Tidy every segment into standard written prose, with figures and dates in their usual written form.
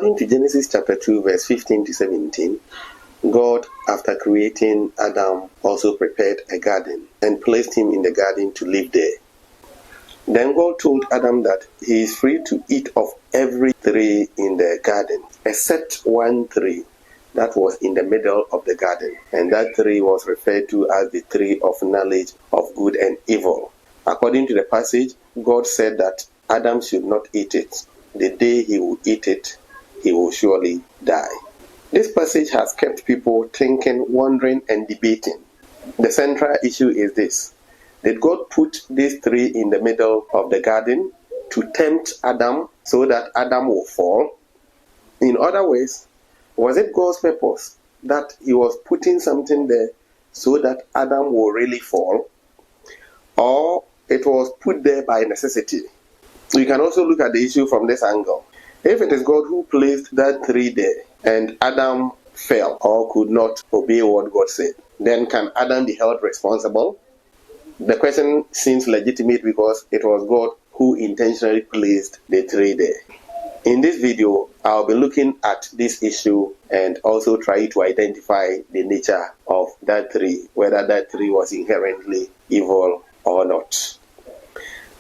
According to Genesis chapter 2, verse 15 to 17, God, after creating Adam, also prepared a garden and placed him in the garden to live there. Then God told Adam that he is free to eat of every tree in the garden, except one tree that was in the middle of the garden. And that tree was referred to as the tree of knowledge of good and evil. According to the passage, God said that Adam should not eat it. The day he will eat it, he will surely die. This passage has kept people thinking, wondering, and debating. The central issue is this: did God put this tree in the middle of the garden to tempt Adam so that Adam will fall? In other ways, was it God's purpose that he was putting something there so that Adam will really fall? Or it was put there by necessity? We can also look at the issue from this angle. If it is God who placed that tree there and Adam fell or could not obey what God said, then can Adam be held responsible? The question seems legitimate because it was God who intentionally placed the tree there. In this video, I'll be looking at this issue and also try to identify the nature of that tree, whether that tree was inherently evil or not.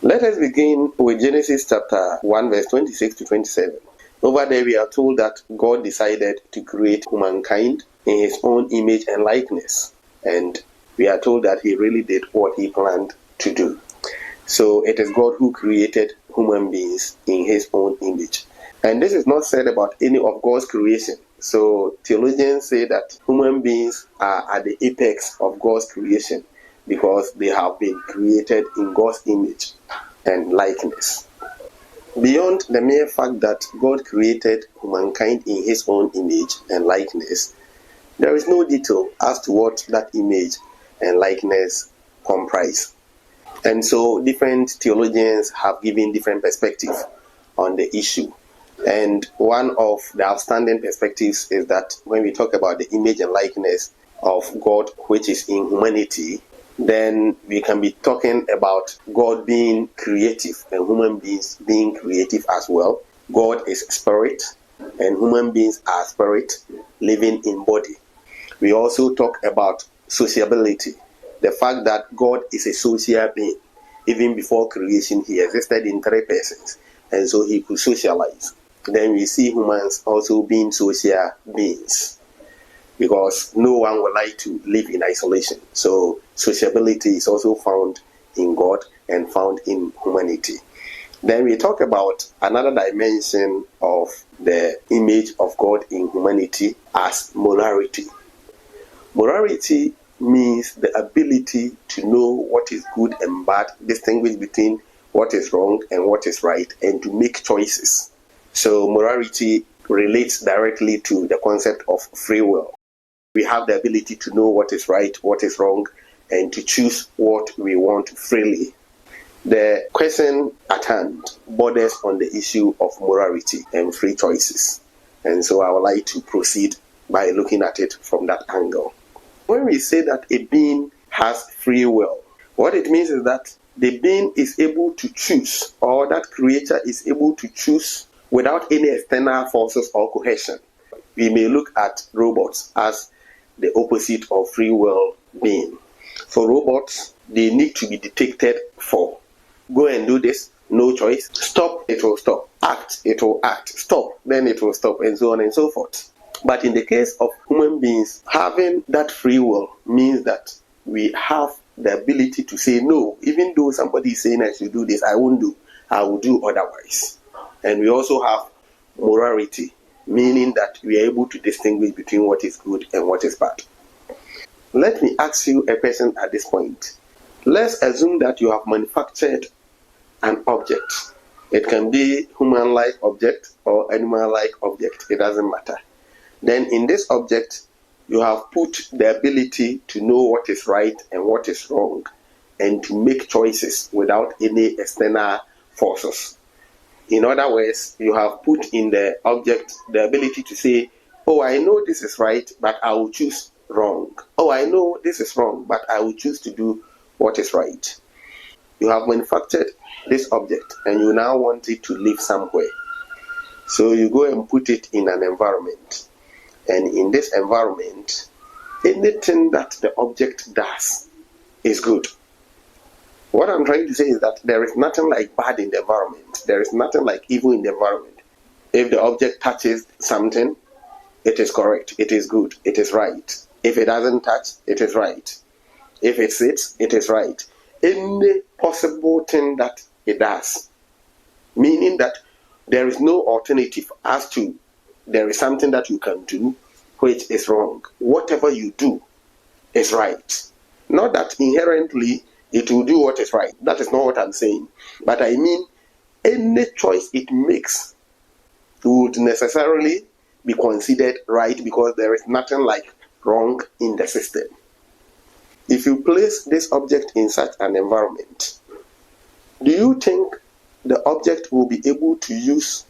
Let us begin with Genesis chapter 1, verse 26 to 27. Over there we are told that God decided to create humankind in his own image and likeness. And we are told that he really did what he planned to do. So it is God who created human beings in his own image. And this is not said about any of God's creation. So theologians say that human beings are at the apex of God's creation because they have been created in God's image and likeness. Beyond the mere fact that God created humankind in his own image and likeness, there is no detail as to what that image and likeness comprise. And so different theologians have given different perspectives on the issue. And one of the outstanding perspectives is that when we talk about the image and likeness of God, which is in humanity, then we can be talking about God being creative and human beings being creative as well. God is spirit and human beings are spirit living in body. We also talk about sociability, the fact that God is a social being. Even before creation, he existed in three persons, and so he could socialize. Then we see humans also being social beings, because no one would like to live in isolation. So sociability is also found in God and found in humanity. Then we talk about another dimension of the image of God in humanity as morality. Morality means the ability to know what is good and bad, distinguish between what is wrong and what is right, and to make choices. So morality relates directly to the concept of free will. We have the ability to know what is right, what is wrong, and to choose what we want freely. The question at hand borders on the issue of morality and free choices. And so I would like to proceed by looking at it from that angle. When we say that a being has free will, what it means is that the being is able to choose, or that creature is able to choose without any external forces or coercion. We may look at robots as the opposite of free will being. For robots, they need to be dictated for. Go and do this, no choice. Stop, it will stop. Act, it will act. Stop, then it will stop, and so on and so forth. But in the case of human beings, having that free will means that we have the ability to say no. Even though somebody is saying I should do this, I won't do. I will do otherwise. And we also have morality, meaning that we are able to distinguish between what is good and what is bad. Let me ask you a question at this point. Let's assume that you have manufactured an object. It can be human-like object or animal-like object. It doesn't matter. Then in this object, you have put the ability to know what is right and what is wrong, and to make choices without any external forces. In other words, you have put in the object the ability to say, oh, I know this is right, but I will choose wrong. Oh, I know this is wrong, but I will choose to do what is right. You have manufactured this object and you now want it to live somewhere. So you go and put it in an environment. And in this environment, anything that the object does is good. What I'm trying to say is that there is nothing like bad in the environment. There is nothing like evil in the environment. If the object touches something, it is correct, it is good, it is right. If it doesn't touch, it is right. If it sits, it is right. Any possible thing that it does, meaning that there is no alternative as to there is something that you can do which is wrong. Whatever you do is right. Not that inherently it will do what is right. That is not what I'm saying. But I mean, any choice it makes would necessarily be considered right because there is nothing like wrong in the system. If you place this object in such an environment, do you think the object will be able to use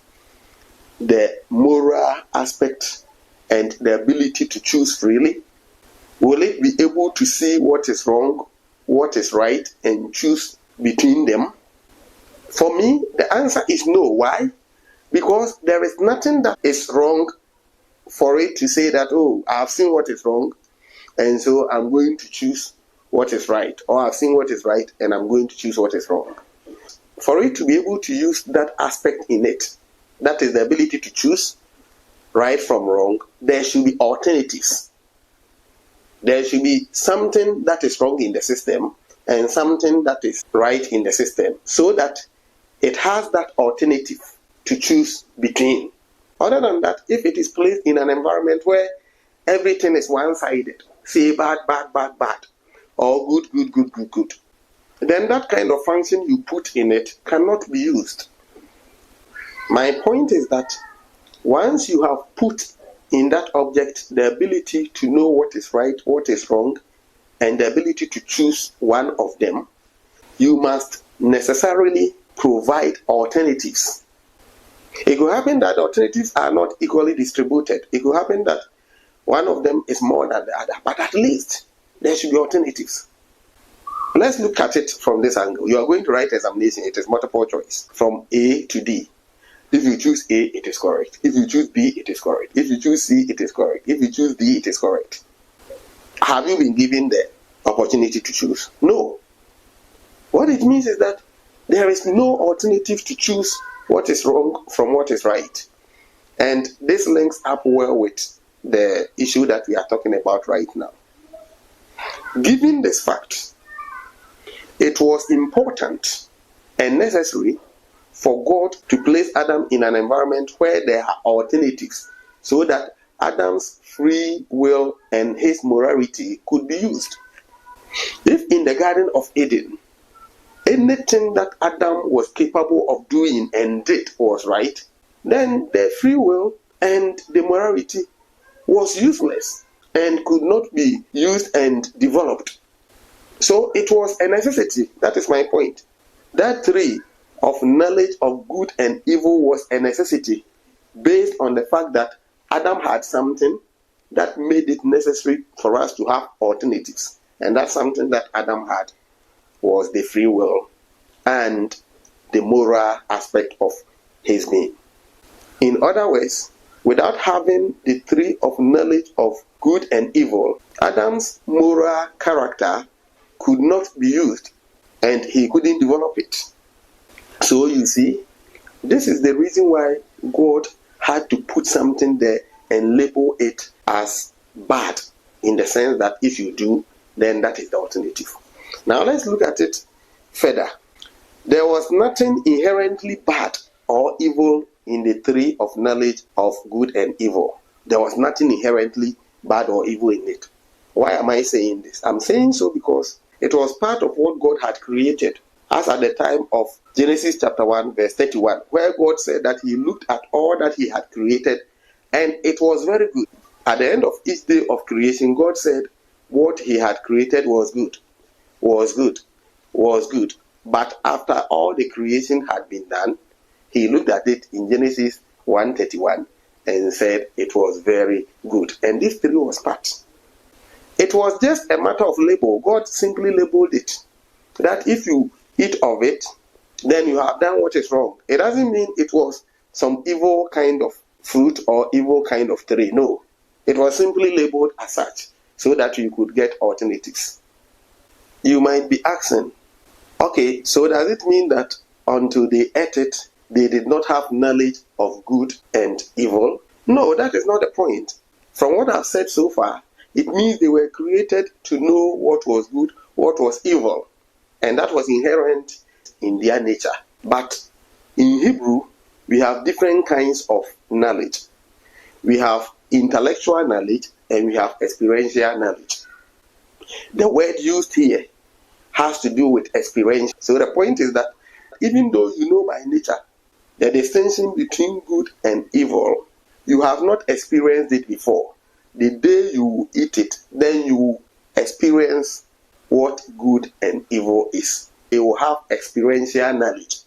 the moral aspect and the ability to choose freely? Will it be able to see what is wrong, what is right, and choose between them? For me, the answer is no. Why? Because there is nothing that is wrong for it to say that, oh, I've seen what is wrong, and so I'm going to choose what is right. Or I've seen what is right, and I'm going to choose what is wrong. For it to be able to use that aspect in it, that is the ability to choose right from wrong, there should be alternatives. There should be something that is wrong in the system and something that is right in the system, so that it has that alternative to choose between. Other than that, if it is placed in an environment where everything is one-sided, say bad, bad, bad, bad, or good, good, good, good, good, then that kind of function you put in it cannot be used. My point is that once you have put in that object the ability to know what is right, what is wrong, and the ability to choose one of them, you must necessarily provide alternatives. It could happen that alternatives are not equally distributed. It could happen that one of them is more than the other, but at least there should be alternatives. Let's look at it from this angle. You are going to write examination. It is multiple choice from A to D. If you choose A, it is correct. If you choose B, it is correct. If you choose C, it is correct. If you choose D, it is correct. Have you been given the opportunity to choose? No. What it means is that there is no alternative to choose what is wrong from what is right. And this links up well with the issue that we are talking about right now. Given this fact, it was important and necessary for God to place Adam in an environment where there are alternatives, so that Adam's free will and his morality could be used. If in the Garden of Eden, anything that Adam was capable of doing and did was right, then the free will and the morality was useless and could not be used and developed. So it was a necessity. That is my point. That tree of knowledge of good and evil was a necessity based on the fact that Adam had something that made it necessary for us to have alternatives. And that something that Adam had was the free will and the moral aspect of his being. In other words, without having the tree of knowledge of good and evil, Adam's moral character could not be used and he couldn't develop it. So you see, this is the reason why God had to put something there and label it as bad, in the sense that if you do, then that is the alternative. Now let's look at it further. There was nothing inherently bad or evil in the tree of knowledge of good and evil. There was nothing inherently bad or evil in it. Why am I saying this? I'm saying so because it was part of what God had created, as at the time of Genesis chapter 1 verse 31, where God said that he looked at all that he had created and it was very good. At the end of each day of creation, God said what he had created was good, was good, was good. But after all the creation had been done, he looked at it in Genesis 1:31 and said it was very good. And this tree was part. It was just a matter of label. God simply labeled it. That if you eat of it, then you have done what is wrong. It doesn't mean it was some evil kind of fruit or evil kind of tree. No, it was simply labeled as such so that you could get alternatives. You might be asking, okay, so does it mean that until they ate it, they did not have knowledge of good and evil? No, that is not the point. From what I've said so far, it means they were created to know what was good, what was evil, and that was inherent in their nature. But in Hebrew, we have different kinds of knowledge. We have intellectual knowledge and we have experiential knowledge. The word used here has to do with experience. So the point is that even though you know by nature the distinction between good and evil, you have not experienced it before. The day you eat it, then you experience what good and evil is. You will have experiential knowledge,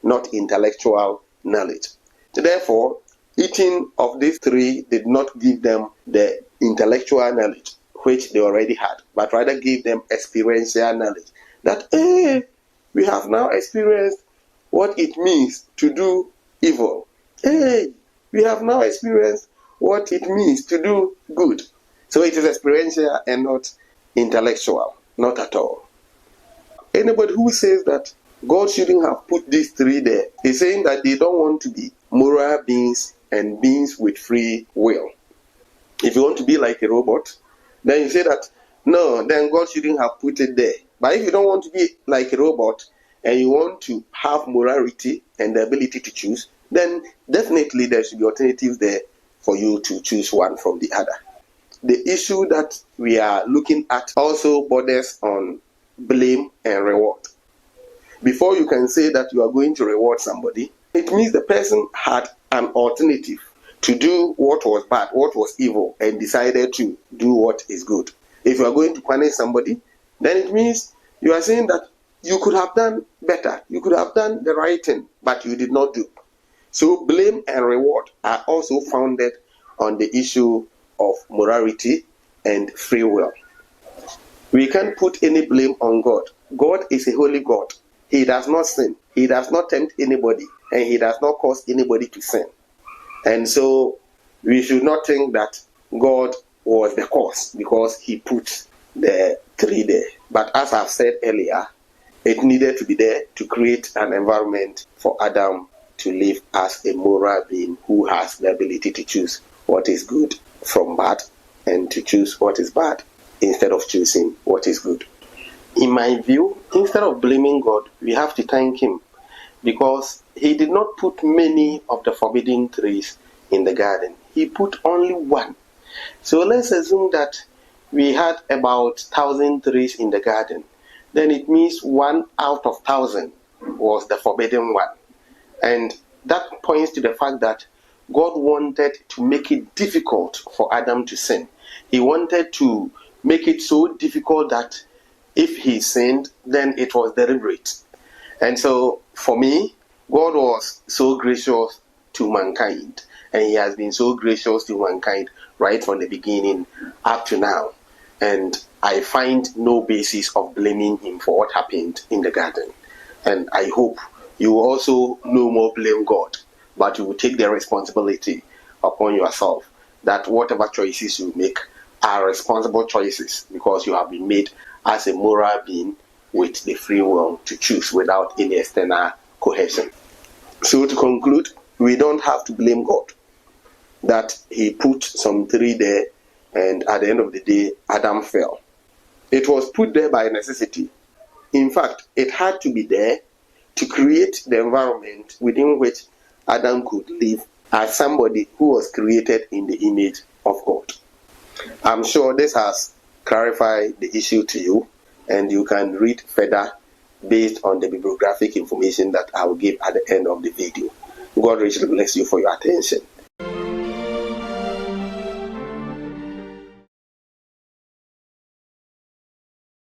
not intellectual knowledge. Therefore, eating of these three did not give them the intellectual knowledge which they already had, but rather gave them experiential knowledge. That, we have now experienced what it means to do evil. We have now experienced what it means to do good. So it is experiential and not intellectual, not at all. Anybody who says that God shouldn't have put these three there is saying that they don't want to be moral beings and beings with free will. If you want to be like a robot, then you say that, no, then God shouldn't have put it there. But if you don't want to be like a robot and you want to have morality and the ability to choose, then definitely there should be alternatives there for you to choose one from the other. The issue that we are looking at also borders on blame and reward. Before you can say that you are going to reward somebody, it means the person had an alternative to do what was bad, what was evil, and decided to do what is good. If you are going to punish somebody, then it means you are saying that you could have done better, you could have done the right thing, but you did not do. So blame and reward are also founded on the issue of morality and free will. We can't put any blame on God. God is a holy God. He does not sin. He does not tempt anybody, and he does not cause anybody to sin. And so we should not think that God was the cause because he put the tree there. But as I've said earlier, it needed to be there to create an environment for Adam to live as a moral being who has the ability to choose what is good from bad and to choose what is bad instead of choosing what is good. In my view, instead of blaming God, we have to thank him because he did not put many of the forbidden trees in the garden. He put only one. So let's assume that we had about 1,000 trees in the garden. Then it means 1 out of 1,000 was the forbidden one. And that points to the fact that God wanted to make it difficult for Adam to sin. He wanted to make it so difficult that if he sinned, then it was deliberate. And so, for me, God was so gracious to mankind. And he has been so gracious to mankind right from the beginning up to now. And I find no basis of blaming him for what happened in the garden. And I hope you will also no more blame God, but you will take the responsibility upon yourself that whatever choices you make are responsible choices because you have been made as a moral being with the free will to choose without any external coercion. So to conclude, we don't have to blame God that he put some tree there and at the end of the day, Adam fell. It was put there by necessity. In fact, it had to be there to create the environment within which Adam could live as somebody who was created in the image of God. I'm sure this has clarified the issue to you, and you can read further based on the bibliographic information that I will give at the end of the video. God richly bless you for your attention.